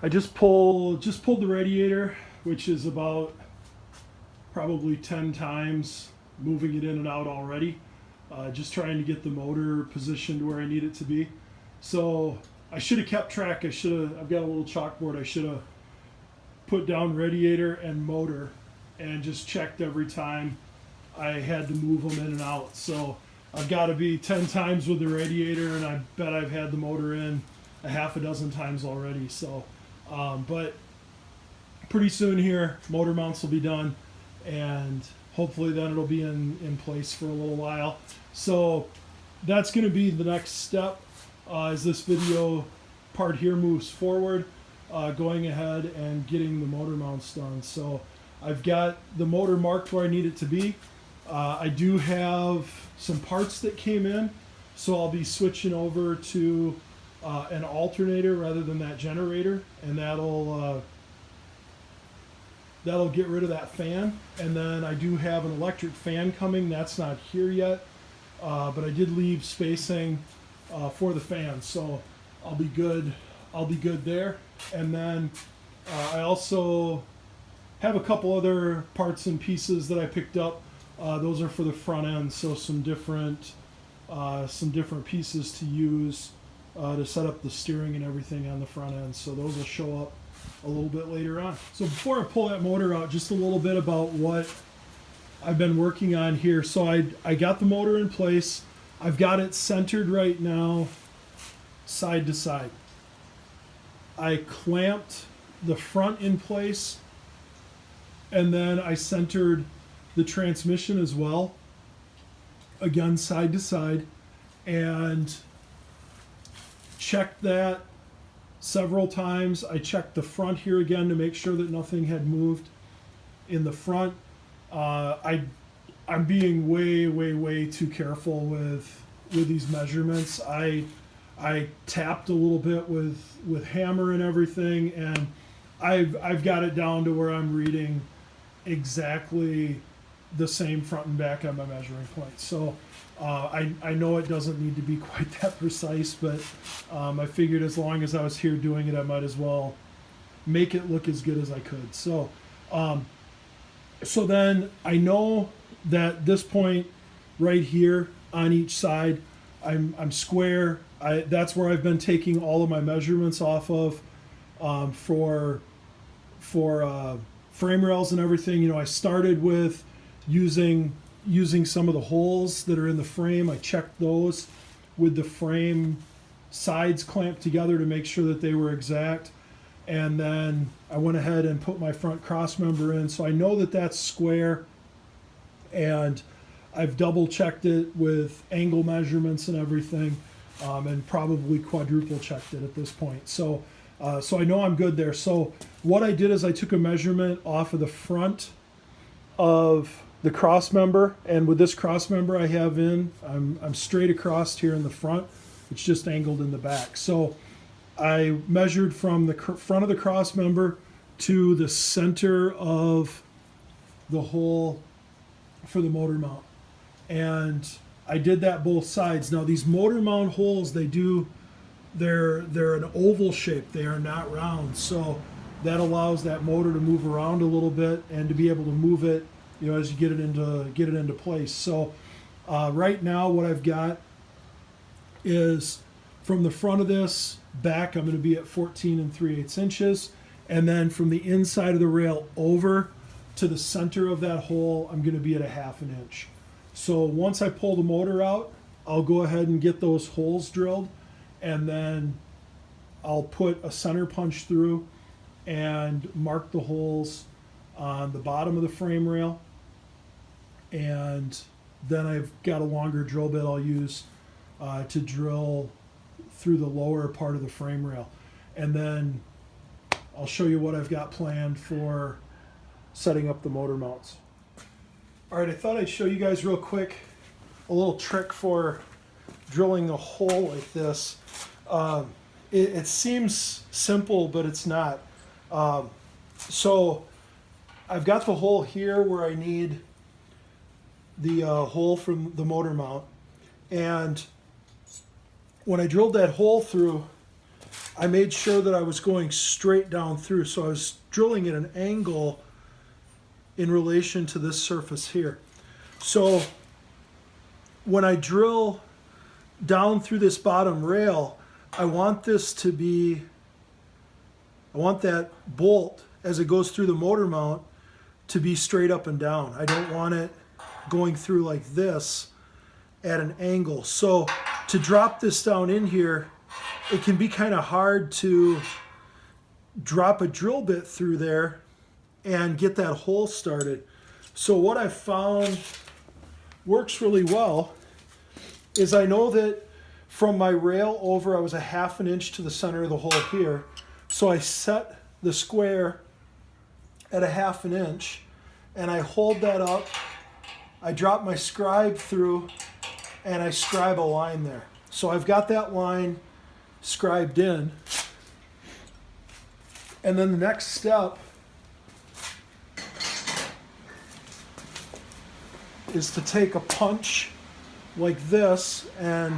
I just pulled the radiator, which is about probably 10 times moving it in and out already. Just trying to get the motor positioned where I need it to be. So I should have kept track. I've got a little chalkboard. I should have put down radiator and motor and just checked every time I had to move them in and out. So I've got to be 10 times with the radiator, and I bet I've had the motor in a half a dozen times already. So, but pretty soon here, motor mounts will be done, and hopefully then it'll be in place for a little while. So that's going to be the next step as this video part here moves forward, going ahead and getting the motor mounts done. So I've got the motor marked where I need it to be. I do have some parts that came in, so I'll be switching over to an alternator rather than that generator, and that'll get rid of that fan. And then I do have an electric fan coming. That's not here yet, but I did leave spacing for the fan, so I'll be good. I'll be good there. And then I also have a couple other parts and pieces that I picked up. Those are for the front end, so some different pieces to use to set up the steering and everything on the front end. So those will show up a little bit later on. So before I pull that motor out, just a little bit about what I've been working on here. So I got the motor in place. I've got it centered right now, side to side. I clamped the front in place, and then I centered the transmission as well, again side to side, and checked that several times. I checked the front here again to make sure that nothing had moved in the front. I'm being way too careful with these measurements. I tapped a little bit with hammer and everything, and I've got it down to where I'm reading exactly the same front and back on my measuring point. So I know it doesn't need to be quite that precise, but I figured as long as I was here doing it, I might as well make it look as good as I could. So so then I know that this point right here on each side, I'm square. That's where I've been taking all of my measurements off of for frame rails and everything. You know, I started with using some of the holes that are in the frame. I checked those with the frame sides clamped together to make sure that they were exact. And then I went ahead and put my front cross member in. So I know that that's square, and I've double checked it with angle measurements and everything, and probably quadruple checked it at this point. So I know I'm good there. So what I did is I took a measurement off of the front of the cross member, and with this cross member I have in, I'm straight across here in the front. It's just angled in the back. So I measured from the front of the cross member to the center of the hole for the motor mount, and I did that both sides. Now these motor mount holes, they're an oval shape. They are not round, so that allows that motor to move around a little bit and to be able to move it, you know, as you get it into place. So right now what I've got is from the front of this back, I'm going to be at 14 3/8 inches, and then from the inside of the rail over to the center of that hole, I'm going to be at 1/2 inch. So once I pull the motor out, I'll go ahead and get those holes drilled, and then I'll put a center punch through and mark the holes on the bottom of the frame rail. And then I've got a longer drill bit I'll use to drill through the lower part of the frame rail. And then I'll show you what I've got planned for setting up the motor mounts. All right, I thought I'd show you guys real quick a little trick for drilling a hole like this. It seems simple, but it's not. So I've got the hole here where I need the hole from the motor mount, and when I drilled that hole through, I made sure that I was going straight down through. So I was drilling at an angle in relation to this surface here. So when I drill down through this bottom rail, I want that bolt as it goes through the motor mount to be straight up and down. I don't want it going through like this at an angle. So to drop this down in here, it can be kind of hard to drop a drill bit through there and get that hole started. So what I found works really well is I know that from my rail over, I was a 1/2 inch to the center of the hole here. So I set the square at a 1/2 inch and I hold that up. I drop my scribe through and I scribe a line there. So I've got that line scribed in. And then the next step is to take a punch like this, and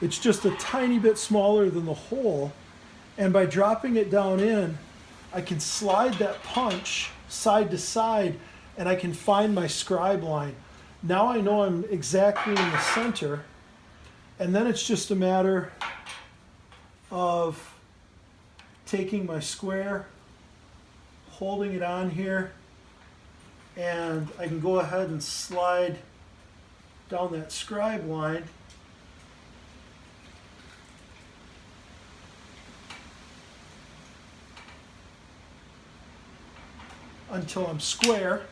it's just a tiny bit smaller than the hole. And by dropping it down in, I can slide that punch side to side and I can find my scribe line. Now I know I'm exactly in the center, and then it's just a matter of taking my square, holding it on here, and I can go ahead and slide down that scribe line. Until I'm square.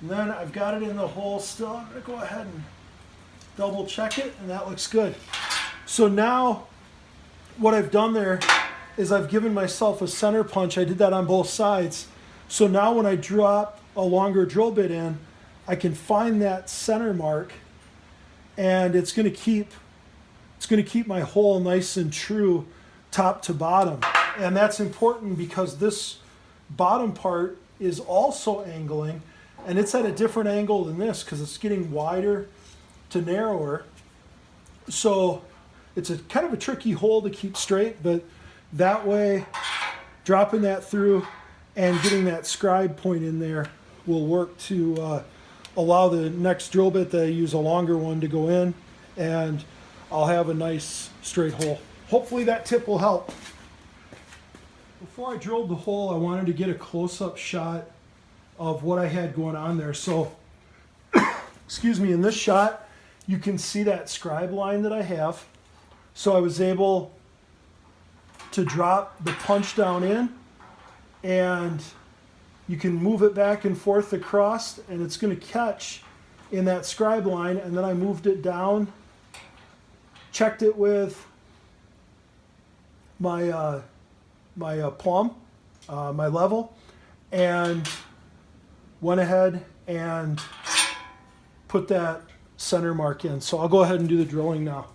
And then I've got it in the hole still. I'm going to go ahead and double check it, and that looks good. So now what I've done there is I've given myself a center punch. I did that on both sides. So now when I drop a longer drill bit in, I can find that center mark, and it's going to keep my hole nice and true top to bottom. And that's important because this bottom part is also angling, and it's at a different angle than this because it's getting wider to narrower. So it's a kind of a tricky hole to keep straight, but that way dropping that through and getting that scribe point in there will work to allow the next drill bit that I use a longer one to go in, and I'll have a nice straight hole. Hopefully that tip will help. Before I drilled the hole, I wanted to get a close-up shot of what I had going on there. So, excuse me, in this shot, you can see that scribe line that I have. So I was able to drop the punch down in, and you can move it back and forth across, and it's going to catch in that scribe line. And then I moved it down, checked it with my plumb, my level, and went ahead and put that center mark in. So I'll go ahead and do the drilling now.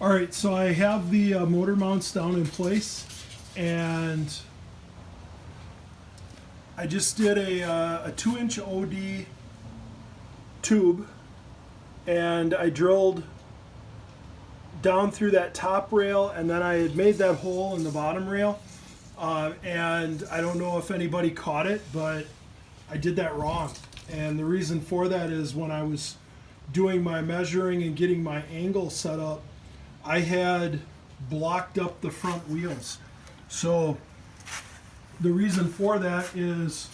All right, so I have the motor mounts down in place, and I just did a 2-inch OD tube, and I drilled down through that top rail, and then I had made that hole in the bottom rail. And I don't know if anybody caught it, but I did that wrong. And the reason for that is when I was doing my measuring and getting my angle set up, I had blocked up the front wheels. So the reason for that is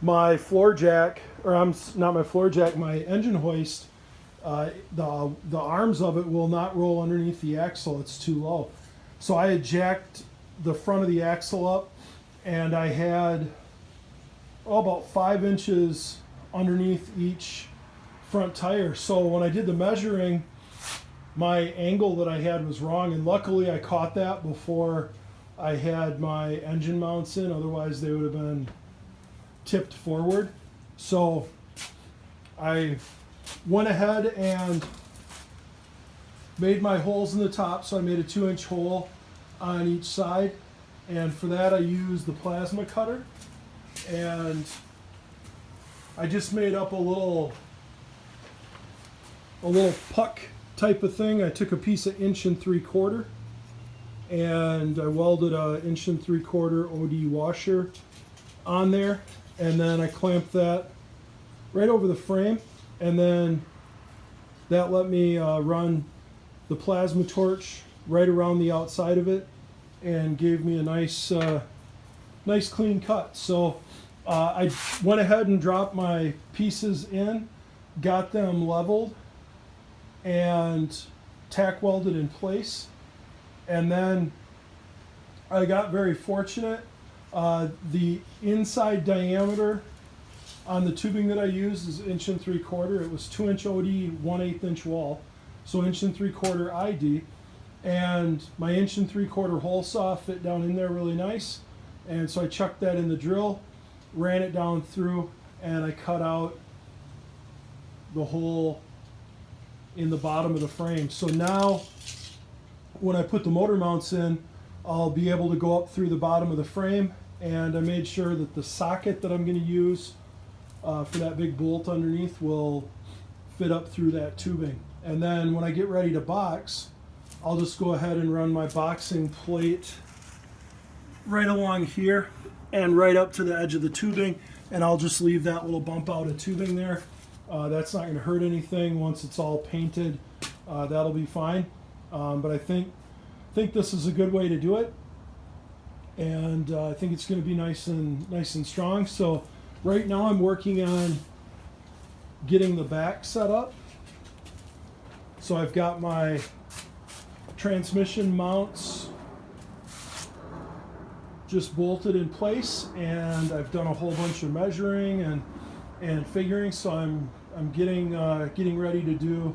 my floor jack, or not my floor jack, my engine hoist, the arms of it will not roll underneath the axle. It's too low. So I had jacked the front of the axle up, and I had about 5 inches underneath each front tire. So when I did the measuring, my angle that I had was wrong, and luckily I caught that before I had my engine mounts in, otherwise they would have been tipped forward. So I went ahead and made my holes in the top, so I made a 2-inch hole on each side, and for that I used the plasma cutter, and I just made up a little puck type of thing. I took a piece of 1 3/4 and I welded a 1 3/4 OD washer on there, and then I clamped that right over the frame, and then that let me run the plasma torch right around the outside of it and gave me a nice clean cut. So I went ahead and dropped my pieces in, got them leveled and tack welded in place, and then I got very fortunate. The inside diameter on the tubing that I used is 1 3/4. It was 2-inch OD, 1/8 inch wall, so 1 3/4 ID, and my 1 3/4 hole saw fit down in there really nice, and so I chucked that in the drill, ran it down through, and I cut out the hole in the bottom of the frame. So now when I put the motor mounts in, I'll be able to go up through the bottom of the frame, and I made sure that the socket that I'm going to use for that big bolt underneath will fit up through that tubing. And then when I get ready to box, I'll just go ahead and run my boxing plate right along here and right up to the edge of the tubing, and I'll just leave that little bump out of tubing there. That's not going to hurt anything. Once it's all painted, that'll be fine. But I think this is a good way to do it, and I think it's going to be nice and strong. So right now I'm working on getting the back set up. So I've got my transmission mounts just bolted in place, and I've done a whole bunch of measuring and figuring. So I'm getting ready to do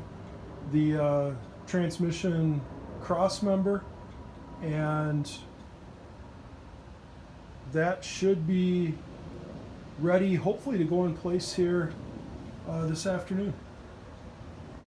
the transmission cross member, and that should be ready hopefully to go in place here this afternoon.